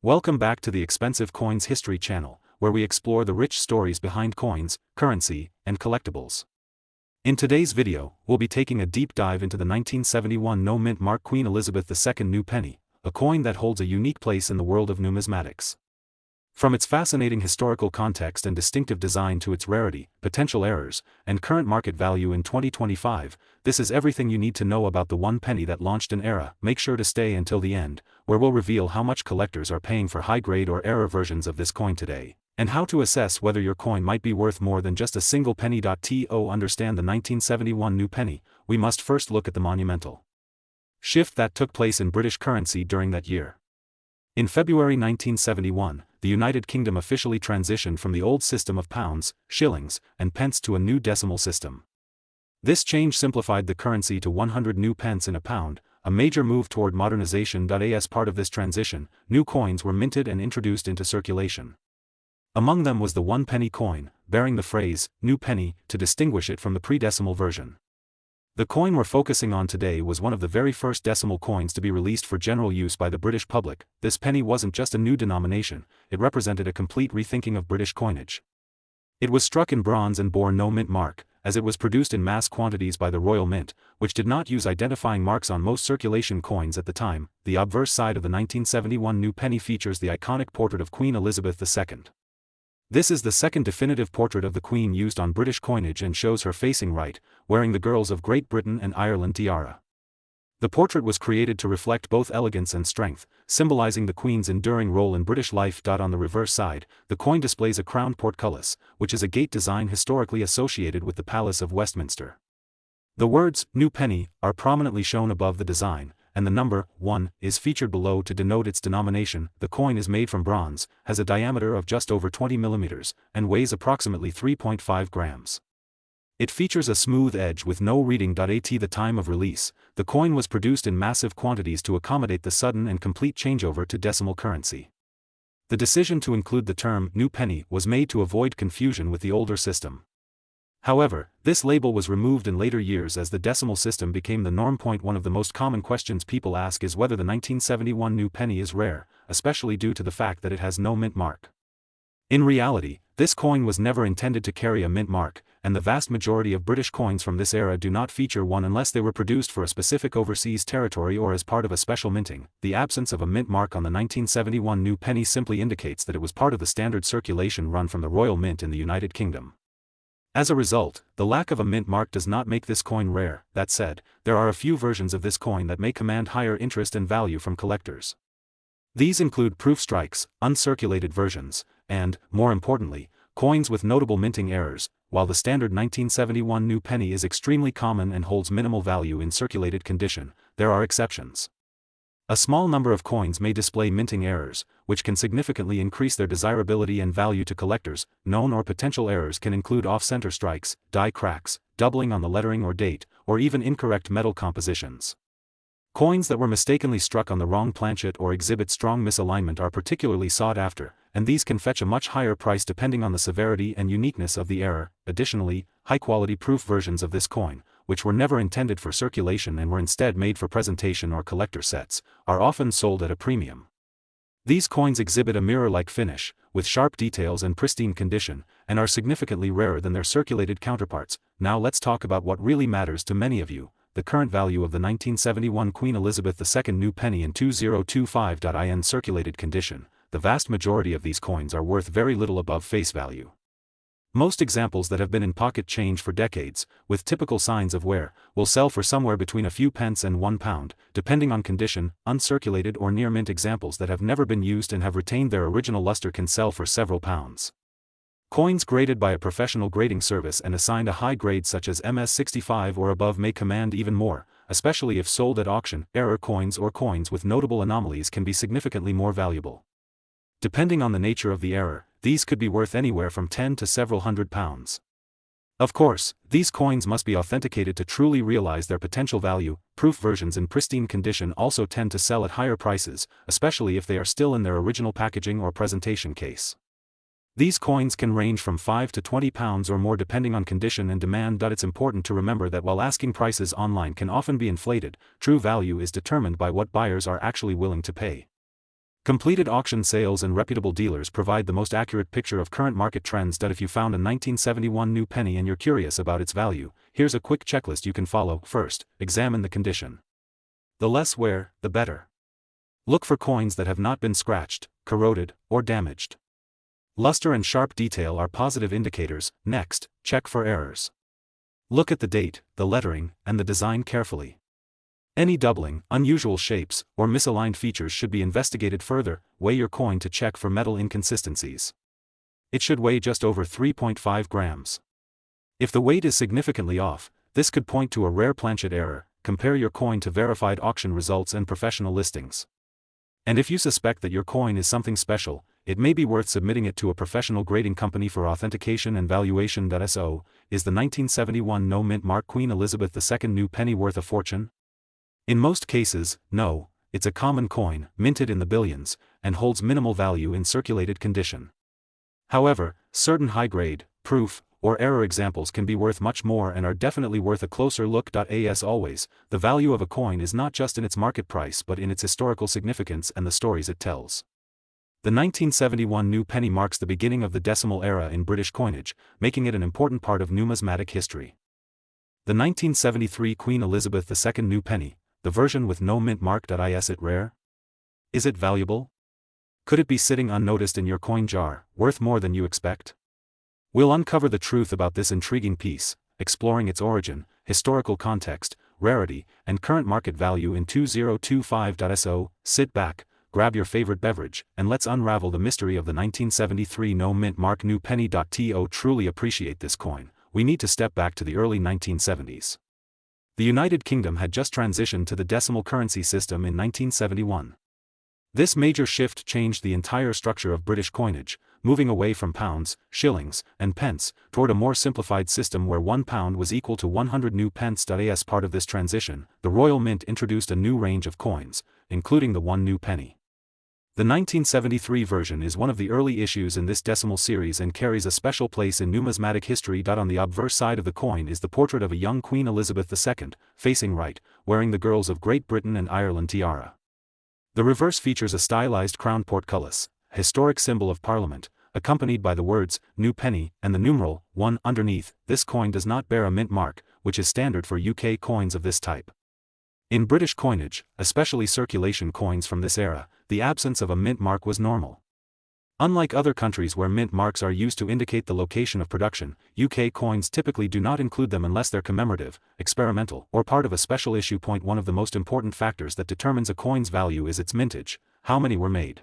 Welcome back to the Expensive Coins History channel, where we explore the rich stories behind coins, currency, and collectibles. In today's video, we'll be taking a deep dive into the 1971 no-mint mark Queen Elizabeth II new penny, a coin that holds a unique place in the world of numismatics. From its fascinating historical context and distinctive design to its rarity, potential errors, and current market value in 2025, this is everything you need to know about the one penny that launched an era. Make sure to stay until the end, where we'll reveal how much collectors are paying for high-grade or error versions of this coin today, and how to assess whether your coin might be worth more than just a single penny. To understand the 1971 new penny, we must first look at the monumental shift that took place in British currency during that year. In February 1971, the United Kingdom officially transitioned from the old system of pounds, shillings, and pence to a new decimal system. This change simplified the currency to 100 new pence in a pound, a major move toward modernization. As part of this transition, new coins were minted and introduced into circulation. Among them was the one-penny coin, bearing the phrase, "new penny," to distinguish it from the pre-decimal version. The coin we're focusing on today was one of the very first decimal coins to be released for general use by the British public. This penny wasn't just a new denomination, it represented a complete rethinking of British coinage. It was struck in bronze and bore no mint mark, as it was produced in mass quantities by the Royal Mint, which did not use identifying marks on most circulation coins at the time. The obverse side of the 1971 new penny features the iconic portrait of Queen Elizabeth II. This is the second definitive portrait of the Queen used on British coinage and shows her facing right, wearing the girls of Great Britain and Ireland tiara. The portrait was created to reflect both elegance and strength, symbolizing the Queen's enduring role in British life. On the reverse side, the coin displays a crowned portcullis, which is a gate design historically associated with the Palace of Westminster. The words, "new penny," are prominently shown above the design, and the number 1 is featured below to denote its denomination. The coin is made from bronze, has a diameter of just over 20 millimeters, and weighs approximately 3.5 grams. It features a smooth edge with no reading. At the time of release, the coin was produced in massive quantities to accommodate the sudden and complete changeover to decimal currency. The decision to include the term "new penny" was made to avoid confusion with the older system. However, this label was removed in later years as the decimal system became the norm. One of the most common questions people ask is whether the 1971 new penny is rare, especially due to the fact that it has no mint mark. In reality, this coin was never intended to carry a mint mark, and the vast majority of British coins from this era do not feature one unless they were produced for a specific overseas territory or as part of a special minting. The absence of a mint mark on the 1971 new penny simply indicates that it was part of the standard circulation run from the Royal Mint in the United Kingdom. As a result, the lack of a mint mark does not make this coin rare. That said, there are a few versions of this coin that may command higher interest and value from collectors. These include proof strikes, uncirculated versions, and, more importantly, coins with notable minting errors. While the standard 1971 new penny is extremely common and holds minimal value in circulated condition, there are exceptions. A small number of coins may display minting errors, which can significantly increase their desirability and value to collectors. Known or potential errors can include off-center strikes, die cracks, doubling on the lettering or date, or even incorrect metal compositions. Coins that were mistakenly struck on the wrong planchet or exhibit strong misalignment are particularly sought after, and these can fetch a much higher price depending on the severity and uniqueness of the error. Additionally, high-quality proof versions of this coin, which were never intended for circulation and were instead made for presentation or collector sets, are often sold at a premium. These coins exhibit a mirror-like finish, with sharp details and pristine condition, and are significantly rarer than their circulated counterparts. Now let's talk about what really matters to many of you, the current value of the 1971 Queen Elizabeth II new penny in 2025. In circulated condition, the vast majority of these coins are worth very little above face value. Most examples that have been in pocket change for decades, with typical signs of wear, will sell for somewhere between a few pence and £1, depending on condition. Uncirculated or near-mint examples that have never been used and have retained their original luster can sell for several pounds. Coins graded by a professional grading service and assigned a high grade such as MS65 or above may command even more, especially if sold at auction. Error coins or coins with notable anomalies can be significantly more valuable. Depending on the nature of the error, these could be worth anywhere from 10 to several £100s. Of course, these coins must be authenticated to truly realize their potential value. Proof versions in pristine condition also tend to sell at higher prices, especially if they are still in their original packaging or presentation case. These coins can range from £5 to £20 or more depending on condition and demand. It's important to remember that while asking prices online can often be inflated, true value is determined by what buyers are actually willing to pay. Completed auction sales and reputable dealers provide the most accurate picture of current market trends. If you found a 1971 new penny and you're curious about its value, here's a quick checklist you can follow. First, examine the condition. The less wear, the better. Look for coins that have not been scratched, corroded, or damaged. Luster and sharp detail are positive indicators. Next, check for errors. Look at the date, the lettering, and the design carefully. Any doubling, unusual shapes, or misaligned features should be investigated further. Weigh your coin to check for metal inconsistencies. It should weigh just over 3.5 grams. If the weight is significantly off, this could point to a rare planchet error. Compare your coin to verified auction results and professional listings. And if you suspect that your coin is something special, it may be worth submitting it to a professional grading company for authentication and valuation. So, is the 1971 no mint mark Queen Elizabeth II new penny worth a fortune? In most cases, no. It's a common coin, minted in the billions, and holds minimal value in circulated condition. However, certain high-grade, proof, or error examples can be worth much more and are definitely worth a closer look. As always, the value of a coin is not just in its market price but in its historical significance and the stories it tells. The 1971 new penny marks the beginning of the decimal era in British coinage, making it an important part of numismatic history. The 1973 Queen Elizabeth II new penny, the version with no mint mark. Is it rare? Is it valuable? Could it be sitting unnoticed in your coin jar, worth more than you expect? We'll uncover the truth about this intriguing piece, exploring its origin, historical context, rarity, and current market value in 2025. So, sit back, grab your favorite beverage, and let's unravel the mystery of the 1973 no mint mark new penny. To truly appreciate this coin, we need to step back to the early 1970s. The United Kingdom had just transitioned to the decimal currency system in 1971. This major shift changed the entire structure of British coinage, moving away from pounds, shillings, and pence, toward a more simplified system where £1 was equal to 100 new pence. As part of this transition, the Royal Mint introduced a new range of coins, including the 1 new penny. The 1973 version is one of the early issues in this decimal series and carries a special place in numismatic history. On the obverse side of the coin is the portrait of a young Queen Elizabeth II, facing right, wearing the girls of Great Britain and Ireland tiara. The reverse features a stylized crown portcullis, a historic symbol of Parliament, accompanied by the words, New Penny, and the numeral, 1, underneath. This coin does not bear a mint mark, which is standard for UK coins of this type. In British coinage, especially circulation coins from this era, the absence of a mint mark was normal. Unlike other countries where mint marks are used to indicate the location of production, UK coins typically do not include them unless they're commemorative, experimental, or part of a special issue. One of the most important factors that determines a coin's value is its mintage, how many were made.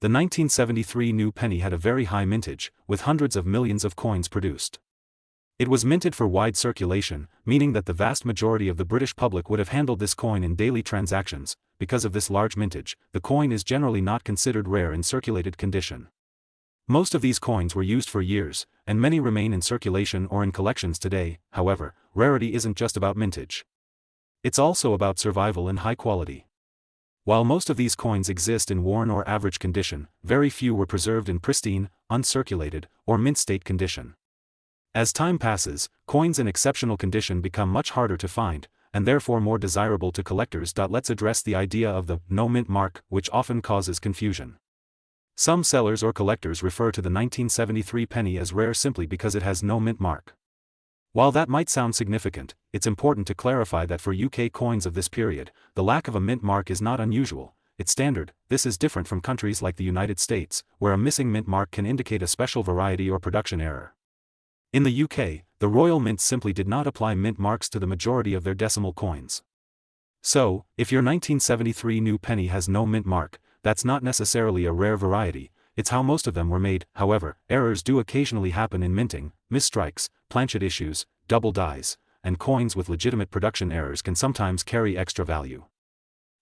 The 1973 new penny had a very high mintage, with hundreds of millions of coins produced. It was minted for wide circulation, meaning that the vast majority of the British public would have handled this coin in daily transactions. Because of this large mintage, the coin is generally not considered rare in circulated condition. Most of these coins were used for years, and many remain in circulation or in collections today. However, rarity isn't just about mintage. It's also about survival and high quality. While most of these coins exist in worn or average condition, very few were preserved in pristine, uncirculated, or mint state condition. As time passes, coins in exceptional condition become much harder to find, and therefore more desirable to collectors. Let's address the idea of the no mint mark, which often causes confusion. Some sellers or collectors refer to the 1973 penny as rare simply because it has no mint mark. While that might sound significant, it's important to clarify that for UK coins of this period, the lack of a mint mark is not unusual, it's standard. This is different from countries like the United States, where a missing mint mark can indicate a special variety or production error. In the UK, the Royal Mint simply did not apply mint marks to the majority of their decimal coins. So, if your 1973 new penny has no mint mark, that's not necessarily a rare variety, it's how most of them were made. However, errors do occasionally happen in minting. Misstrikes, planchet issues, double dies, and coins with legitimate production errors can sometimes carry extra value.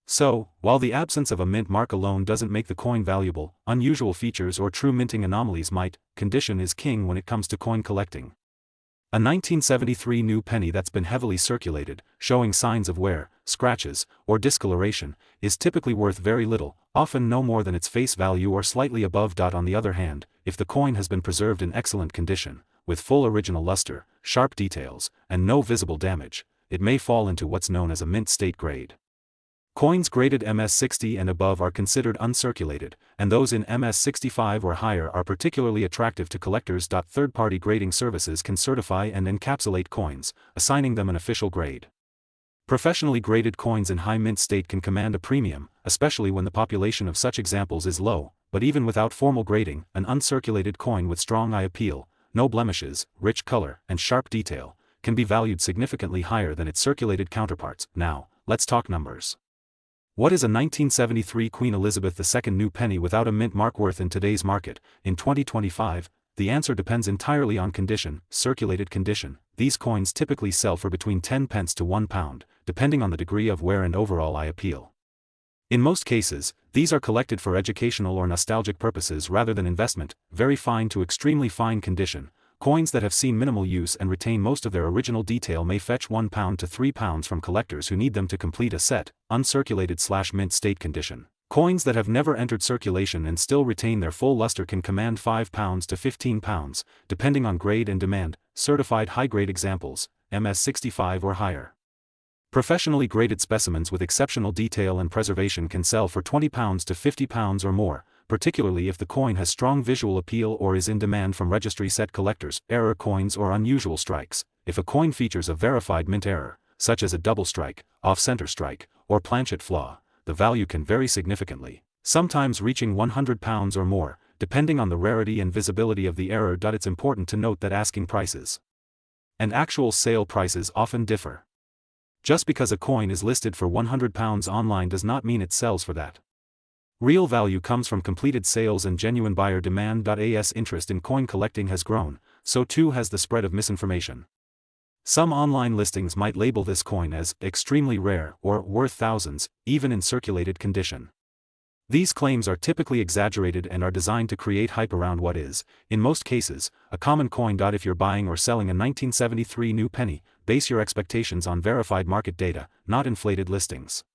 So, while the absence of a mint mark alone doesn't make the coin valuable, unusual features or true minting anomalies might. Condition is king when it comes to coin collecting. A 1973 new penny that's been heavily circulated, showing signs of wear, scratches, or discoloration, is typically worth very little, often no more than its face value or slightly above. On the other hand, if the coin has been preserved in excellent condition, with full original luster, sharp details, and no visible damage, it may fall into what's known as a mint state grade. Coins graded MS-60 and above are considered uncirculated, and those in MS-65 or higher are particularly attractive to collectors. Third-party grading services can certify and encapsulate coins, assigning them an official grade. Professionally graded coins in high mint state can command a premium, especially when the population of such examples is low, but even without formal grading, an uncirculated coin with strong eye appeal, no blemishes, rich color, and sharp detail, can be valued significantly higher than its circulated counterparts. Now, let's talk numbers. What is a 1973 Queen Elizabeth II new penny without a mint mark worth in today's market? In 2025, the answer depends entirely on condition. Circulated condition. These coins typically sell for between 10 pence to £1, depending on the degree of wear and overall eye appeal. In most cases, these are collected for educational or nostalgic purposes rather than investment. Very fine to extremely fine condition. Coins that have seen minimal use and retain most of their original detail may fetch £1 to £3 from collectors who need them to complete a set. Uncirculated/mint state condition. Coins that have never entered circulation and still retain their full luster can command £5 to £15, depending on grade and demand. Certified high-grade examples, MS-65 or higher. Professionally graded specimens with exceptional detail and preservation can sell for £20 to £50 or more, particularly if the coin has strong visual appeal or is in demand from registry set collectors. Error coins or unusual strikes. If a coin features a verified mint error, such as a double strike, off-center strike, or planchet flaw, the value can vary significantly, sometimes reaching £100 or more, depending on the rarity and visibility of the error. It's important to note that asking prices and actual sale prices often differ. Just because a coin is listed for £100 online does not mean it sells for that. Real value comes from completed sales and genuine buyer demand. As interest in coin collecting has grown, so too has the spread of misinformation. Some online listings might label this coin as extremely rare or worth thousands, even in circulated condition. These claims are typically exaggerated and are designed to create hype around what is, in most cases, a common coin. If you're buying or selling a 1973 new penny, base your expectations on verified market data, not inflated listings.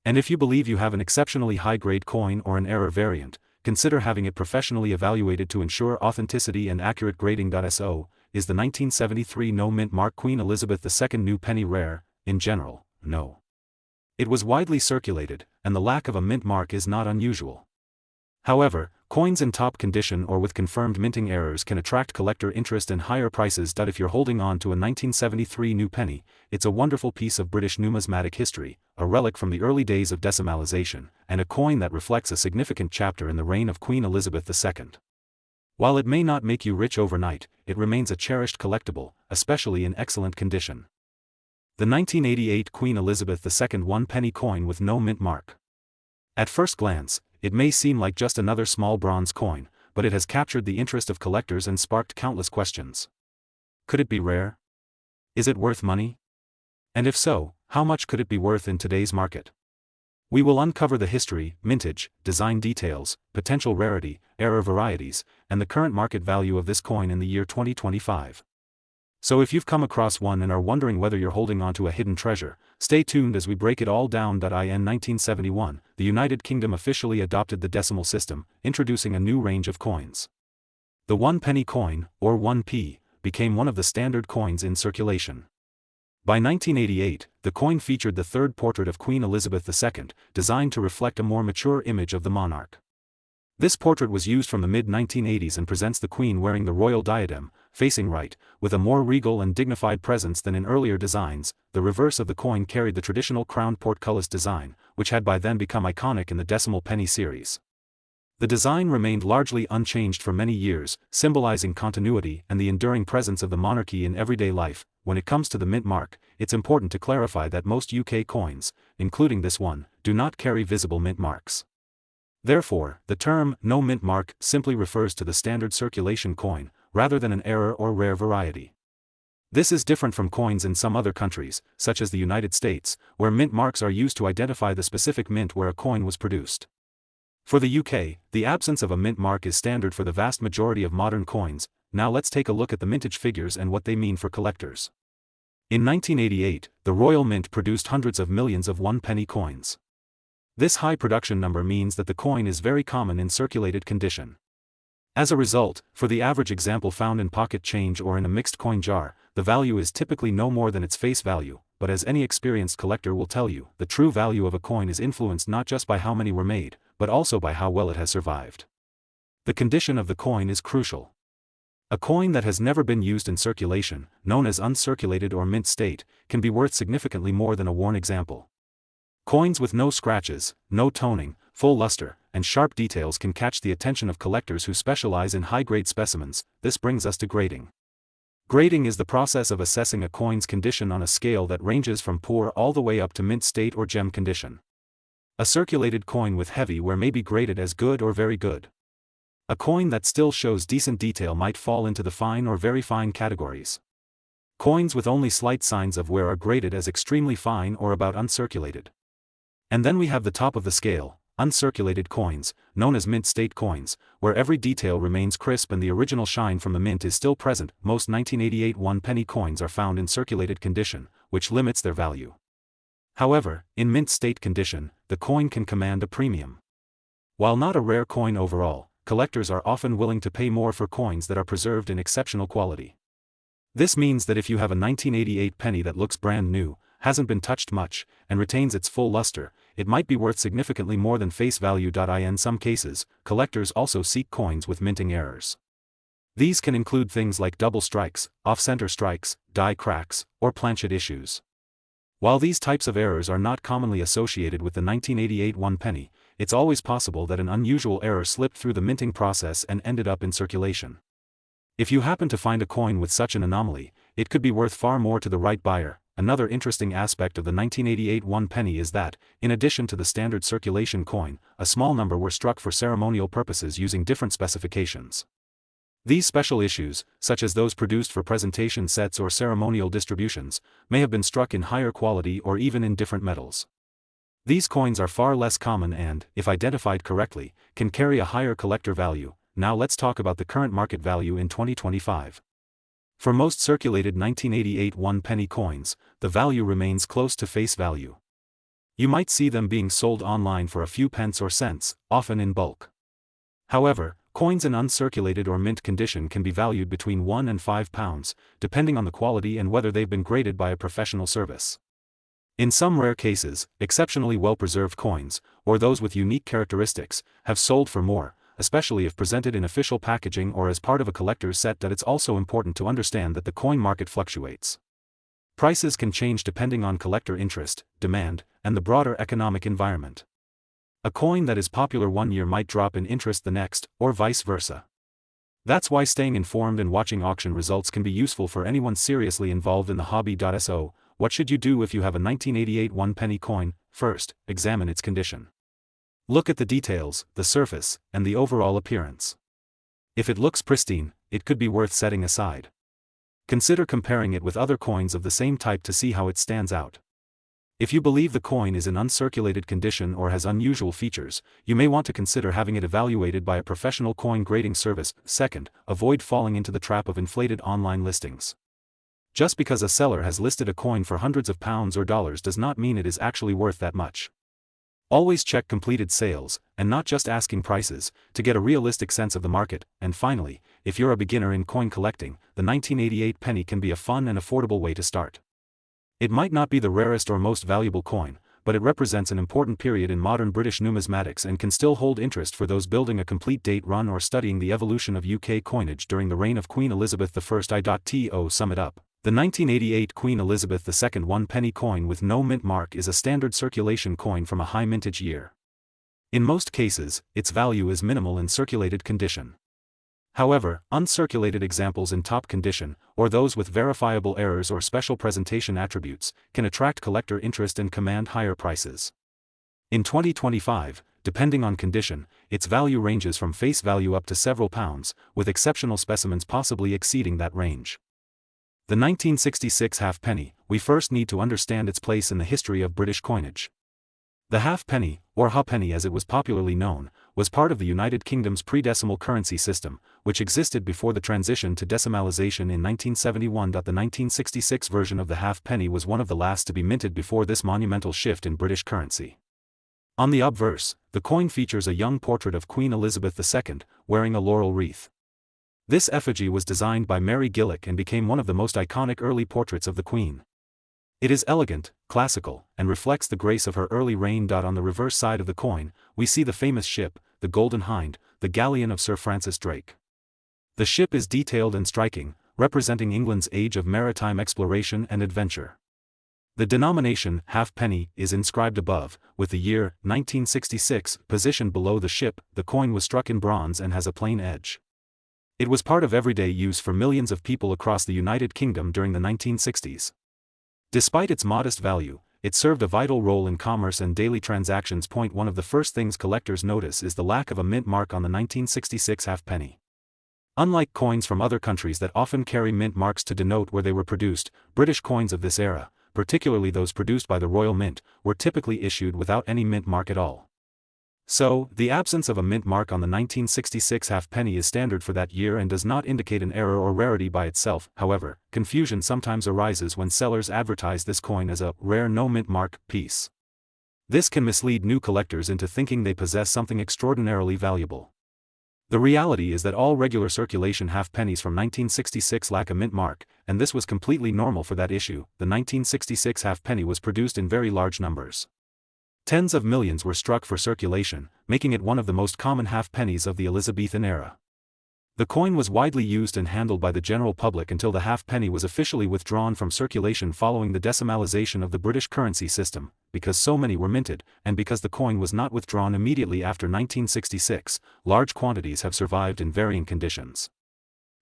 And if you believe you have an exceptionally high-grade coin or an error variant, consider having it professionally evaluated to ensure authenticity and accurate grading. So, is the 1973 no mint mark Queen Elizabeth II new penny rare? In general, no. It was widely circulated, and the lack of a mint mark is not unusual. However, coins in top condition or with confirmed minting errors can attract collector interest and higher prices. If you're holding on to a 1973 new penny, it's a wonderful piece of British numismatic history, a relic from the early days of decimalization, and a coin that reflects a significant chapter in the reign of Queen Elizabeth II. While it may not make you rich overnight, it remains a cherished collectible, especially in excellent condition. The 1988 Queen Elizabeth II one-penny coin with no mint mark. At first glance, it may seem like just another small bronze coin, but it has captured the interest of collectors and sparked countless questions. Could it be rare? Is it worth money? And if so, how much could it be worth in today's market? We will uncover the history, mintage, design details, potential rarity, error varieties, and the current market value of this coin in the year 2025. So if you've come across one and are wondering whether you're holding on to a hidden treasure, stay tuned as we break it all down. In 1971, the United Kingdom officially adopted the decimal system, introducing a new range of coins. The one-penny coin, or 1p, became one of the standard coins in circulation. By 1988, the coin featured the third portrait of Queen Elizabeth II, designed to reflect a more mature image of the monarch. This portrait was used from the mid-1980s and presents the Queen wearing the royal diadem, facing right, with a more regal and dignified presence than in earlier designs. The reverse of the coin carried the traditional crowned portcullis design, which had by then become iconic in the decimal penny series. The design remained largely unchanged for many years, symbolizing continuity and the enduring presence of the monarchy in everyday life. When it comes to the mint mark, it's important to clarify that most UK coins, including this one, do not carry visible mint marks. Therefore, the term no mint mark simply refers to the standard circulation coin, rather than an error or rare variety. This is different from coins in some other countries, such as the United States, where mint marks are used to identify the specific mint where a coin was produced. For the UK, the absence of a mint mark is standard for the vast majority of modern coins. Now let's take a look at the mintage figures and what they mean for collectors. In 1988, the Royal Mint produced hundreds of millions of one-penny coins. This high production number means that the coin is very common in circulated condition. As a result, for the average example found in pocket change or in a mixed coin jar, the value is typically no more than its face value, but as any experienced collector will tell you, the true value of a coin is influenced not just by how many were made, but also by how well it has survived. The condition of the coin is crucial. A coin that has never been used in circulation, known as uncirculated or mint state, can be worth significantly more than a worn example. Coins with no scratches, no toning, full luster, and sharp details can catch the attention of collectors who specialize in high-grade specimens. This brings us to grading. Grading is the process of assessing a coin's condition on a scale that ranges from poor all the way up to mint state or gem condition. A circulated coin with heavy wear may be graded as good or very good. A coin that still shows decent detail might fall into the fine or very fine categories. Coins with only slight signs of wear are graded as extremely fine or about uncirculated. And then we have the top of the scale, uncirculated coins, known as mint state coins, where every detail remains crisp and the original shine from the mint is still present. Most 1988 one-penny coins are found in circulated condition, which limits their value. However, in mint state condition, the coin can command a premium. While not a rare coin overall, collectors are often willing to pay more for coins that are preserved in exceptional quality. This means that if you have a 1988 penny that looks brand new, hasn't been touched much, and retains its full luster, it might be worth significantly more than face value. In some cases, collectors also seek coins with minting errors. These can include things like double strikes, off-center strikes, die cracks, or planchet issues. While these types of errors are not commonly associated with the 1988 one penny, it's always possible that an unusual error slipped through the minting process and ended up in circulation. If you happen to find a coin with such an anomaly, it could be worth far more to the right buyer. Another interesting aspect of the 1988 one penny is that, in addition to the standard circulation coin, a small number were struck for ceremonial purposes using different specifications. These special issues, such as those produced for presentation sets or ceremonial distributions, may have been struck in higher quality or even in different metals. These coins are far less common and, if identified correctly, can carry a higher collector value. Now let's talk about the current market value in 2025. For most circulated 1988 one-penny coins, the value remains close to face value. You might see them being sold online for a few pence or cents, often in bulk. However, coins in uncirculated or mint condition can be valued between £1 and £5, depending on the quality and whether they've been graded by a professional service. In some rare cases, exceptionally well-preserved coins, or those with unique characteristics, have sold for more, especially if presented in official packaging or as part of a collector's set. It's also important to understand that the coin market fluctuates. Prices can change depending on collector interest, demand, and the broader economic environment. A coin that is popular one year might drop in interest the next, or vice versa. That's why staying informed and watching auction results can be useful for anyone seriously involved in the hobby. So, what should you do if you have a 1988 one-penny coin? First, examine its condition. Look at the details, the surface, and the overall appearance. If it looks pristine, it could be worth setting aside. Consider comparing it with other coins of the same type to see how it stands out. If you believe the coin is in uncirculated condition or has unusual features, you may want to consider having it evaluated by a professional coin grading service. Second, avoid falling into the trap of inflated online listings. Just because a seller has listed a coin for hundreds of pounds or dollars does not mean it is actually worth that much. Always check completed sales, and not just asking prices, to get a realistic sense of the market. And finally, if you're a beginner in coin collecting, the 1988 penny can be a fun and affordable way to start. It might not be the rarest or most valuable coin, but it represents an important period in modern British numismatics and can still hold interest for those building a complete date run or studying the evolution of UK coinage during the reign of Queen Elizabeth I. To sum it up, the 1988 Queen Elizabeth II one-penny coin with no mint mark is a standard circulation coin from a high mintage year. In most cases, its value is minimal in circulated condition. However, uncirculated examples in top condition, or those with verifiable errors or special presentation attributes, can attract collector interest and command higher prices. In 2025, depending on condition, its value ranges from face value up to several pounds, with exceptional specimens possibly exceeding that range. The 1966 halfpenny, we first need to understand its place in the history of British coinage. The halfpenny, or ha'penny as it was popularly known, was part of the United Kingdom's pre-decimal currency system, which existed before the transition to decimalisation in 1971. The 1966 version of the halfpenny was one of the last to be minted before this monumental shift in British currency. On the obverse, the coin features a young portrait of Queen Elizabeth II, wearing a laurel wreath. This effigy was designed by Mary Gillick and became one of the most iconic early portraits of the Queen. It is elegant, classical, and reflects the grace of her early reign. On the reverse side of the coin, we see the famous ship, the Golden Hind, the galleon of Sir Francis Drake. The ship is detailed and striking, representing England's age of maritime exploration and adventure. The denomination halfpenny is inscribed above, with the year 1966 positioned below the ship. The coin was struck in bronze and has a plain edge. It was part of everyday use for millions of people across the United Kingdom during the 1960s. Despite its modest value, it served a vital role in commerce and daily transactions. One of the first things collectors notice is the lack of a mint mark on the 1966 halfpenny. Unlike coins from other countries that often carry mint marks to denote where they were produced, British coins of this era, particularly those produced by the Royal Mint, were typically issued without any mint mark at all. So, the absence of a mint mark on the 1966 halfpenny is standard for that year and does not indicate an error or rarity by itself. However, confusion sometimes arises when sellers advertise this coin as a rare no mint mark piece. This can mislead new collectors into thinking they possess something extraordinarily valuable. The reality is that all regular circulation halfpennies from 1966 lack a mint mark, and this was completely normal for that issue. The 1966 halfpenny was produced in very large numbers. Tens of millions were struck for circulation, making it one of the most common halfpennies of the Elizabethan era. The coin was widely used and handled by the general public until the halfpenny was officially withdrawn from circulation following the decimalization of the British currency system. Because so many were minted, and because the coin was not withdrawn immediately after 1966, large quantities have survived in varying conditions.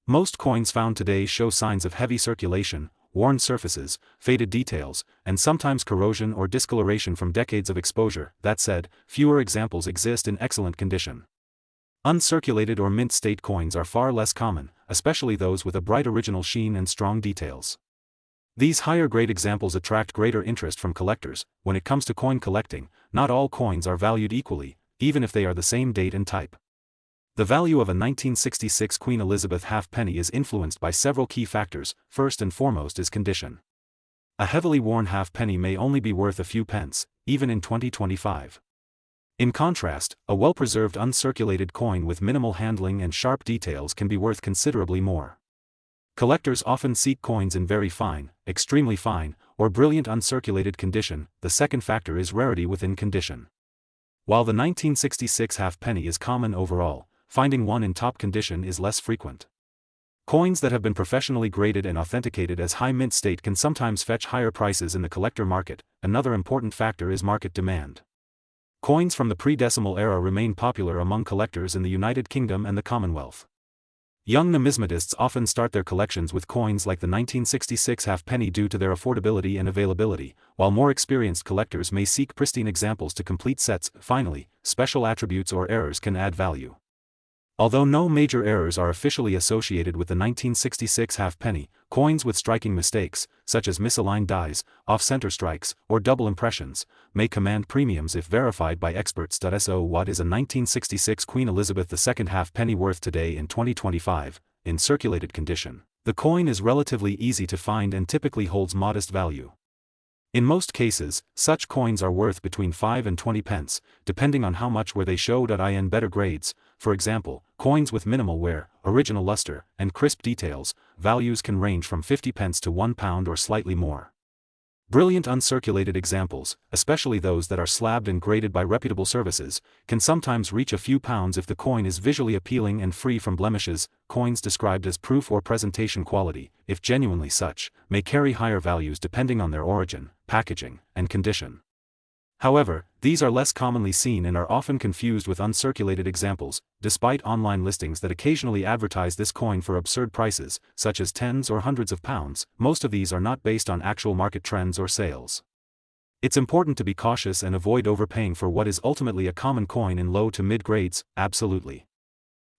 Most coins found today show signs of heavy circulation, worn surfaces, faded details, and sometimes corrosion or discoloration from decades of exposure. That said, fewer examples exist in excellent condition. Uncirculated or mint state coins are far less common, especially those with a bright original sheen and strong details. These higher-grade examples attract greater interest from collectors. When it comes to coin collecting, not all coins are valued equally, even if they are the same date and type. The value of a 1966 Queen Elizabeth halfpenny is influenced by several key factors. First and foremost is condition. A heavily worn halfpenny may only be worth a few pence, even in 2025. In contrast, a well-preserved uncirculated coin with minimal handling and sharp details can be worth considerably more. Collectors often seek coins in very fine, extremely fine, or brilliant uncirculated condition. The second factor is rarity within condition. While the 1966 halfpenny is common overall, finding one in top condition is less frequent. Coins that have been professionally graded and authenticated as high mint state can sometimes fetch higher prices in the collector market. Another important factor is market demand. Coins from the pre-decimal era remain popular among collectors in the United Kingdom and the Commonwealth. Young numismatists often start their collections with coins like the 1966 halfpenny due to their affordability and availability, while more experienced collectors may seek pristine examples to complete sets. Finally, special attributes or errors can add value. Although no major errors are officially associated with the 1966 halfpenny, coins with striking mistakes, such as misaligned dies, off-center strikes, or double impressions, may command premiums if verified by experts. So what is a 1966 Queen Elizabeth II halfpenny worth today in 2025, in circulated condition? The coin is relatively easy to find and typically holds modest value. In most cases, such coins are worth between 5 and 20 pence, depending on how much wear they show. In better grades, for example, coins with minimal wear, original luster, and crisp details, values can range from 50 pence to £1 or slightly more. Brilliant uncirculated examples, especially those that are slabbed and graded by reputable services, can sometimes reach a few pounds if the coin is visually appealing and free from blemishes. Coins described as proof or presentation quality, if genuinely such, may carry higher values depending on their origin, packaging, and condition. However, these are less commonly seen and are often confused with uncirculated examples. Despite online listings that occasionally advertise this coin for absurd prices, such as tens or hundreds of pounds, most of these are not based on actual market trends or sales. It's important to be cautious and avoid overpaying for what is ultimately a common coin in low to mid grades. Absolutely.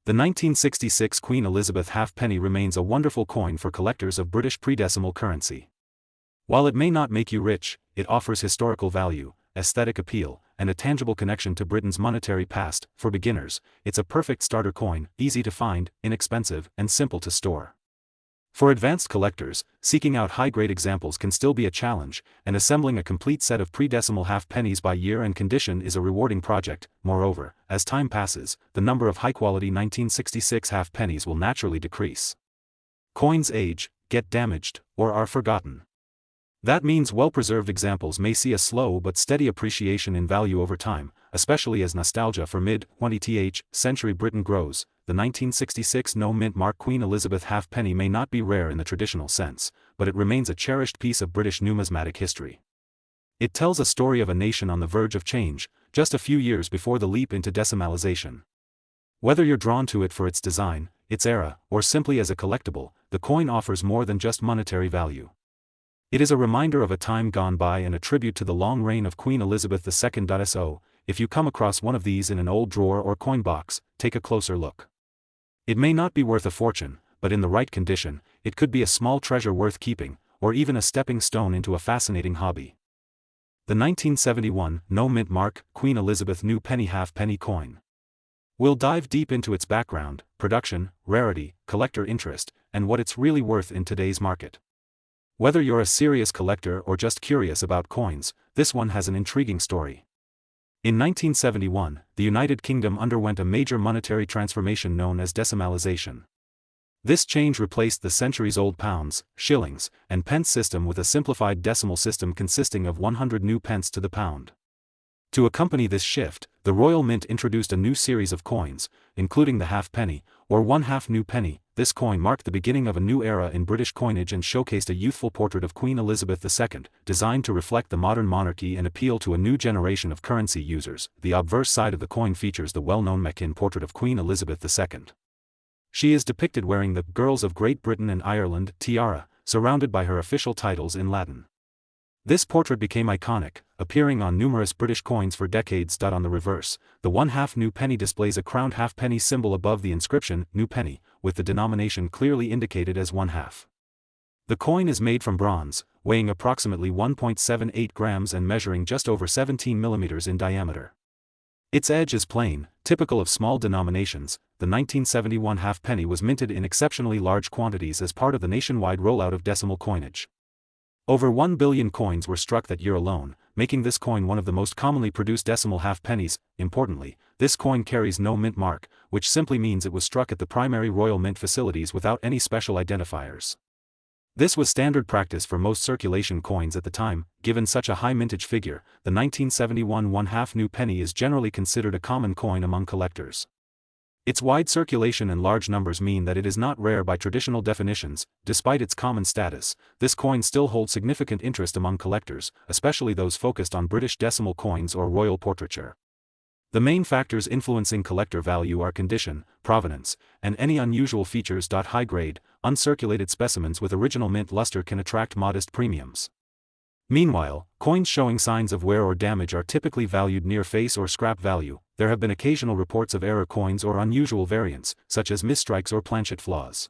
The 1966 Queen Elizabeth halfpenny remains a wonderful coin for collectors of British pre-decimal currency. While it may not make you rich, it offers historical value, aesthetic appeal, and a tangible connection to Britain's monetary past. For beginners, it's a perfect starter coin, easy to find, inexpensive, and simple to store. For advanced collectors, seeking out high-grade examples can still be a challenge, and assembling a complete set of pre-decimal halfpennies by year and condition is a rewarding project. Moreover, as time passes, the number of high-quality 1966 halfpennies will naturally decrease. Coins age, get damaged, or are forgotten. That means well-preserved examples may see a slow but steady appreciation in value over time, especially as nostalgia for mid-20th century Britain grows. The 1966 no-mint mark Queen Elizabeth halfpenny may not be rare in the traditional sense, but it remains a cherished piece of British numismatic history. It tells a story of a nation on the verge of change, just a few years before the leap into decimalization. Whether you're drawn to it for its design, its era, or simply as a collectible, the coin offers more than just monetary value. It is a reminder of a time gone by and a tribute to the long reign of Queen Elizabeth II. So, if you come across one of these in an old drawer or coin box, take a closer look. It may not be worth a fortune, but in the right condition, it could be a small treasure worth keeping, or even a stepping stone into a fascinating hobby. The 1971 no-mint mark Queen Elizabeth new penny halfpenny coin. We'll dive deep into its background, production, rarity, collector interest, and what it's really worth in today's market. Whether you're a serious collector or just curious about coins, this one has an intriguing story. In 1971, the United Kingdom underwent a major monetary transformation known as decimalization. This change replaced the centuries-old pounds, shillings, and pence system with a simplified decimal system consisting of 100 new pence to the pound. To accompany this shift, the Royal Mint introduced a new series of coins, including the halfpenny, or one-half new penny. This coin marked the beginning of a new era in British coinage and showcased a youthful portrait of Queen Elizabeth II, designed to reflect the modern monarchy and appeal to a new generation of currency users. The obverse side of the coin features the well-known Machin portrait of Queen Elizabeth II. She is depicted wearing the Girls of Great Britain and Ireland tiara, surrounded by her official titles in Latin. This portrait became iconic, appearing on numerous British coins for decades. On the reverse, the one-half new penny displays a crowned halfpenny symbol above the inscription, New Penny, with the denomination clearly indicated as one-half. The coin is made from bronze, weighing approximately 1.78 grams and measuring just over 17 millimeters in diameter. Its edge is plain, typical of small denominations. The 1971 halfpenny was minted in exceptionally large quantities as part of the nationwide rollout of decimal coinage. Over 1 billion coins were struck that year alone, making this coin one of the most commonly produced decimal halfpennies. Importantly, this coin carries no mint mark, which simply means it was struck at the primary Royal Mint facilities without any special identifiers. This was standard practice for most circulation coins at the time. Given such a high mintage figure, the 1971 one-half new penny is generally considered a common coin among collectors. Its wide circulation and large numbers mean that it is not rare by traditional definitions. Despite its common status, this coin still holds significant interest among collectors, especially those focused on British decimal coins or royal portraiture. The main factors influencing collector value are condition, provenance, and any unusual features. High-grade, uncirculated specimens with original mint luster can attract modest premiums. Meanwhile, coins showing signs of wear or damage are typically valued near face or scrap value. There have been occasional reports of error coins or unusual variants, such as misstrikes or planchet flaws.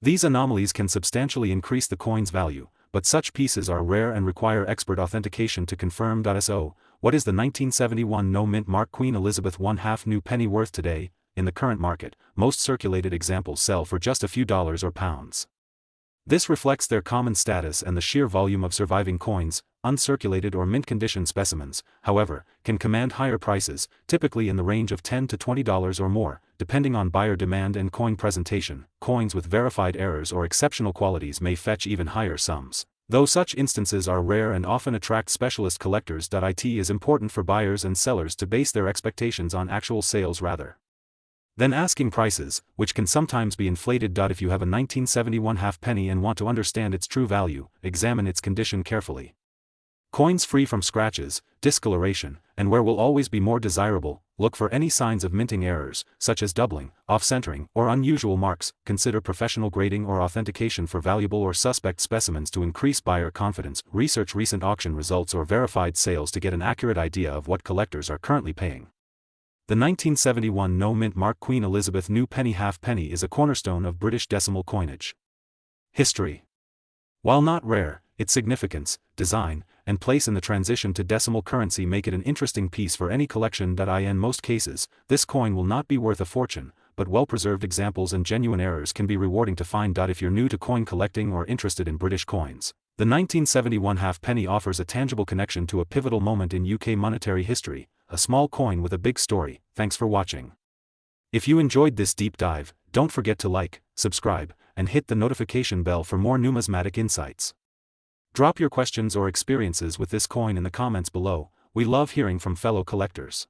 These anomalies can substantially increase the coin's value, but such pieces are rare and require expert authentication to confirm. So, what is the 1971 no-mint mark Queen Elizabeth one-half new penny worth today? In the current market, most circulated examples sell for just a few dollars or pounds. This reflects their common status and the sheer volume of surviving coins. Uncirculated or mint-condition specimens, however, can command higher prices, typically in the range of $10 to $20 or more, depending on buyer demand and coin presentation. Coins with verified errors or exceptional qualities may fetch even higher sums, though such instances are rare and often attract specialist collectors. It is important for buyers and sellers to base their expectations on actual sales rather than asking prices, which can sometimes be inflated. If you have a 1971 halfpenny and want to understand its true value, examine its condition carefully. Coins free from scratches, discoloration, and wear will always be more desirable. Look for any signs of minting errors, such as doubling, off-centering, or unusual marks. Consider professional grading or authentication for valuable or suspect specimens to increase buyer confidence. Research recent auction results or verified sales to get an accurate idea of what collectors are currently paying. The 1971 no-mint mark Queen Elizabeth new penny halfpenny is a cornerstone of British decimal coinage history. While not rare, its significance, design, and place in the transition to decimal currency make it an interesting piece for any collection. In most cases, this coin will not be worth a fortune, but well-preserved examples and genuine errors can be rewarding to find. If you're new to coin collecting or interested in British coins, the 1971 halfpenny offers a tangible connection to a pivotal moment in UK monetary history, a small coin with a big story. Thanks for watching. If you enjoyed this deep dive, don't forget to like, subscribe, and hit the notification bell for more numismatic insights. Drop your questions or experiences with this coin in the comments below. We love hearing from fellow collectors.